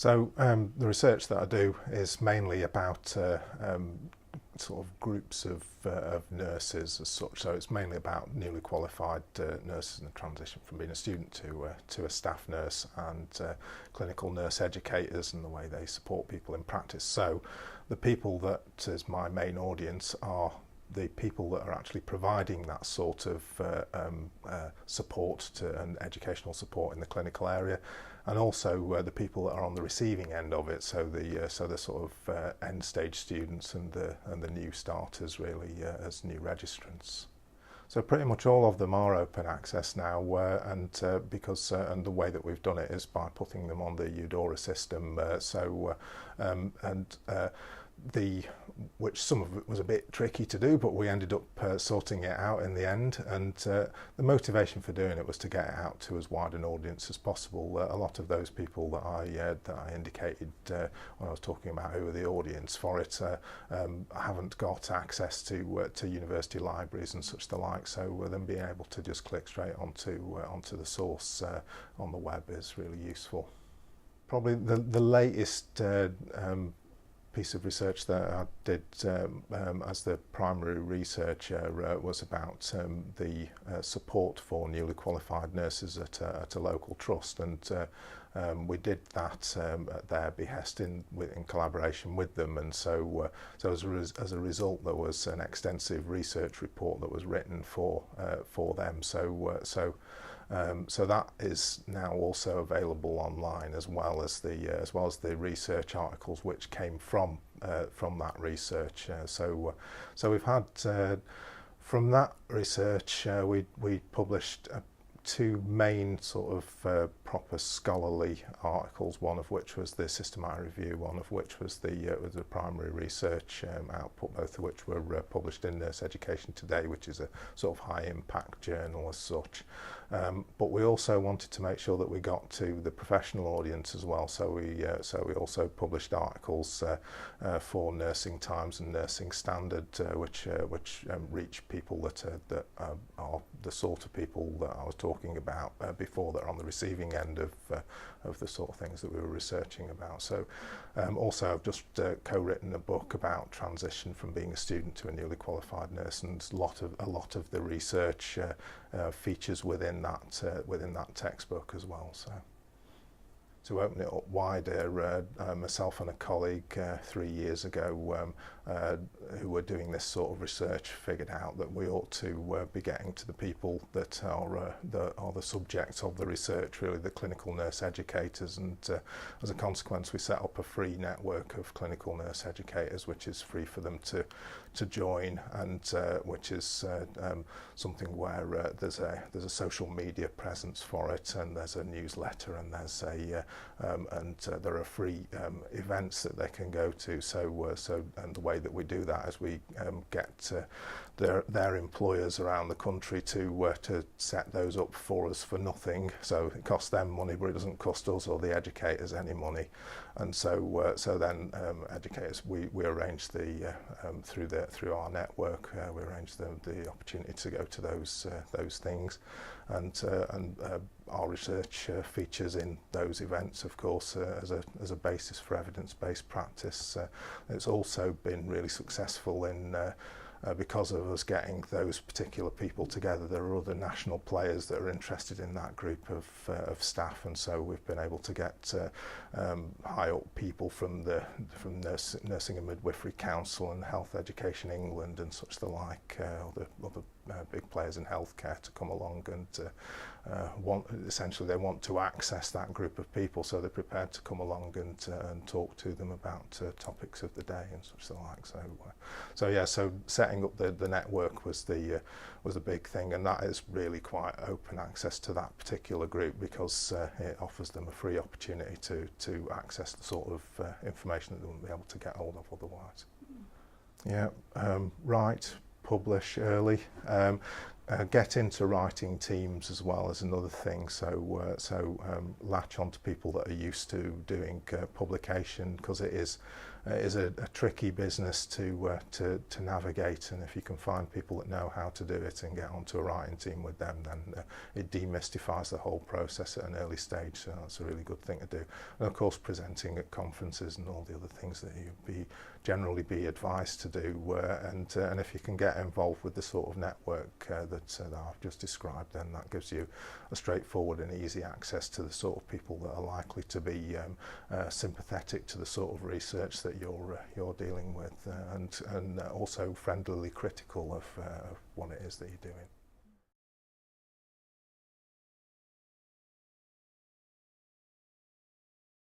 The research that I do is mainly about sort of groups of nurses as such. So it's mainly about newly qualified nurses and the transition from being a student to a staff nurse, and clinical nurse educators and the way they support people in practice. So the people that is my main audience are the people that are actually providing that sort of support and educational support in the clinical area, and also the people that are on the receiving end of it. So the sort of end stage students and the new starters, really, as new registrants. So pretty much all of them are open access now, and the way that we've done it is by putting them on the UDORA system. Which some of it was a bit tricky to do, but we ended up sorting it out in the end. And the motivation for doing it was to get it out to as wide an audience as possible. A lot of those people that I indicated when I was talking about who were the audience for it haven't got access to university libraries and such the like. So them being able to just click straight onto the source on the web is really useful. Probably the latest piece of research that I did as the primary researcher was about the support for newly qualified nurses at a local trust, and we did that at their behest in collaboration with them. And so as a result, there was an extensive research report that was written for them. So that is now also available online, as well as the research articles which came from that research. So we've had from that research we published two main sort of proper scholarly articles, one of which was the systematic review, one of which was the primary research output, both of which were published in Nurse Education Today, which is a sort of high impact journal as such. But we also wanted to make sure that we got to the professional audience as well, so we also published articles for Nursing Times and Nursing Standard, which reach people that are the sort of people that I was talking about before, that are on the receiving end of the sort of things that we were researching about. So also I've just co-written a book about transition from being a student to a newly qualified nurse, and a lot of the research features within that textbook as well. So to open it up wider, myself and a colleague 3 years ago who were doing this sort of research figured out that we ought to be getting to the people that are the subjects of the research, really, the clinical nurse educators, and as a consequence we set up a free network of clinical nurse educators, which is free for them to join, and which is something where there's a social media presence for it, and there's a newsletter, and there's there are free events that they can go to. And the way that we do that is we get their employers around the country to set those up for us for nothing. So it costs them money, but it doesn't cost us or the educators any money. And so then educators, we arrange through our network, we arrange the opportunity to go to those things, and our research features in those events, of course, as a basis for evidence-based practice. It's also been really successful in because of us getting those particular people together. There are other national players that are interested in that group of staff, and so we've been able to get high up people from Nursing and Midwifery Council and Health Education England and such the like, other big players in healthcare, to come along and essentially they want to access that group of people, so they're prepared to come along and talk to them about topics of the day and such the like. So setting up the network was the big thing, and that is really quite open access to that particular group, because it offers them a free opportunity to access the sort of information that they wouldn't be able to get hold of otherwise. Yeah, write, publish early, get into writing teams as well as another thing. So latch on to people that are used to doing publication, because it is a tricky business to navigate, and if you can find people that know how to do it and get onto a writing team with them, then it demystifies the whole process at an early stage. So that's a really good thing to do. And of course, presenting at conferences and all the other things that you'd generally be advised to do, and if you can get involved with the sort of network that I've just described, then that gives you a straightforward and easy access to the sort of people that are likely to be sympathetic to the sort of research that you're dealing with, and also friendlily critical of what it is that you're doing.